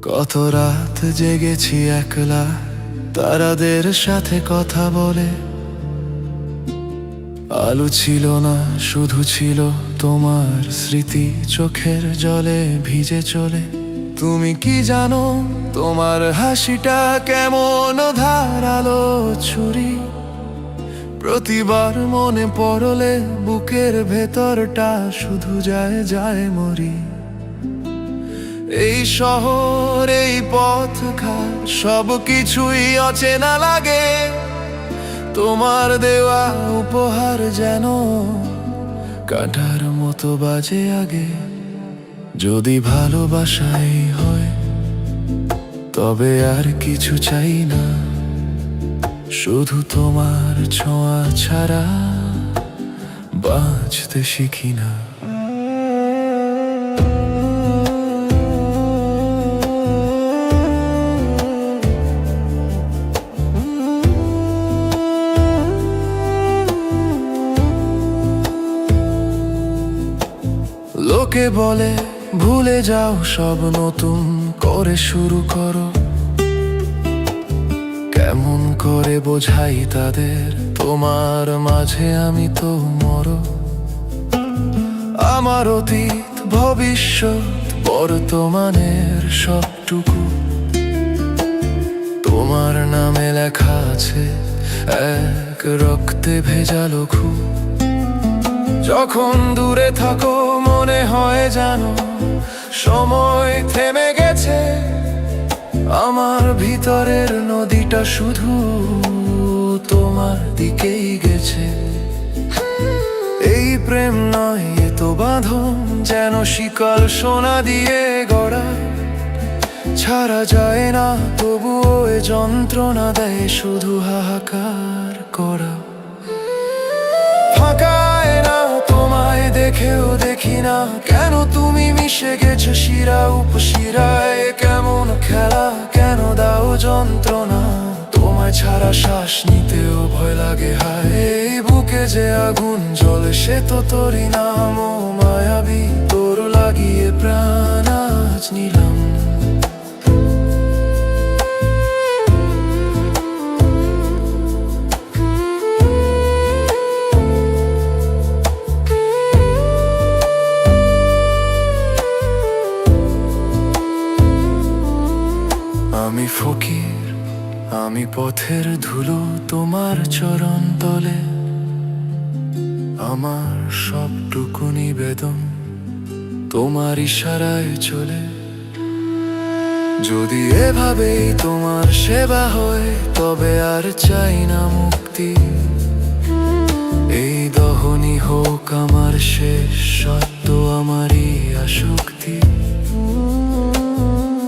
কত রাত জেগেছি একলা তারাদের সাথে কথা বলে। আলো ছিল না, শুধু ছিল তোমার স্মৃতি চোখের জলে ভিজে চলে। তুমি কি জানো তোমার হাসিটা কেমন ধারালো ছুরি, প্রতিবার মনে পড়লে বুকের ভেতরটা শুধু যায় যায় মরি। এই শহর, এই পথ ঘাট সব কিছুই অচেনা লাগে, তোমার দেওয়া উপহার যেন কাঁটার মতো বাজে আগে। যদি ভালোবাসাই হয় তবে আর কিছু চাই না, শুধু তোমার ছোঁয়া ছাড়া বাঁচতে শিখি না। লোকে বলে ভুলে যাও সব, নতুন করে শুরু করো। কেমন করে বোঝাই তাদের তোমার মাঝে আমি তো মরো। আমার অতীত ভবিষ্যৎ বর্তমানের সবটুকু তোমার নামে লেখা আছে এক রক্তে ভেজালো খুব। যখন দূরে থাকো মনে হয় জানো সময় থেমে গেছে, আমার ভিতরের নদীটা শুধু তোমার দিকেই গেছে। এই প্রেম নয়, এ তো বাঁধন, যেন শিকল সোনা দিয়ে গড়া। ছাড়া যায় না তবুও এ যন্ত্রণা দেয় শুধু হাহাকার করা। ফাঁকায় না তোমায় দেখেও দেখি না কেন তুমি মিশে গেছো শিরা উপশিরায়। কেমন খেলা, কেন দাও যন্ত্রণা, তোমায় ছাড়া শ্বাস নিতেও ভয় লাগে। হায় এই বুকে যে আগুন জ্বলে সে তো তোরই নাম। ও মায়াবী তোর লাগিয়ে প্রাণ আজ নিলাম। আমি ফকির, আমি পথের ধুলো তোমার চরণ তলে। আমার সবটুকু নিবেদন তোমার ইশারায় চলে। যদি এভাবেই তোমার সেবা হয় তবে আর চাই না মুক্তি। এই দহনই হোক আমার শেষ সত্য, আমারই আসক্তি।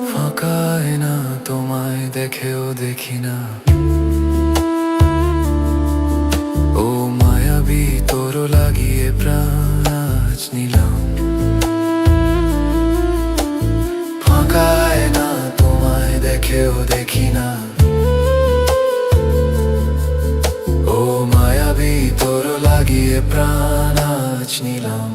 ফাঁকায় না তোমায় দেখেও দেখি না, ও মায়াবী তোর লাগিয়ে প্রাণ আজ নিলাম। ফাঁকায় না তোমায় দেখেও দেখি না, ও মায়াবী তোর লাগিয়ে প্রাণ আজ নিলাম।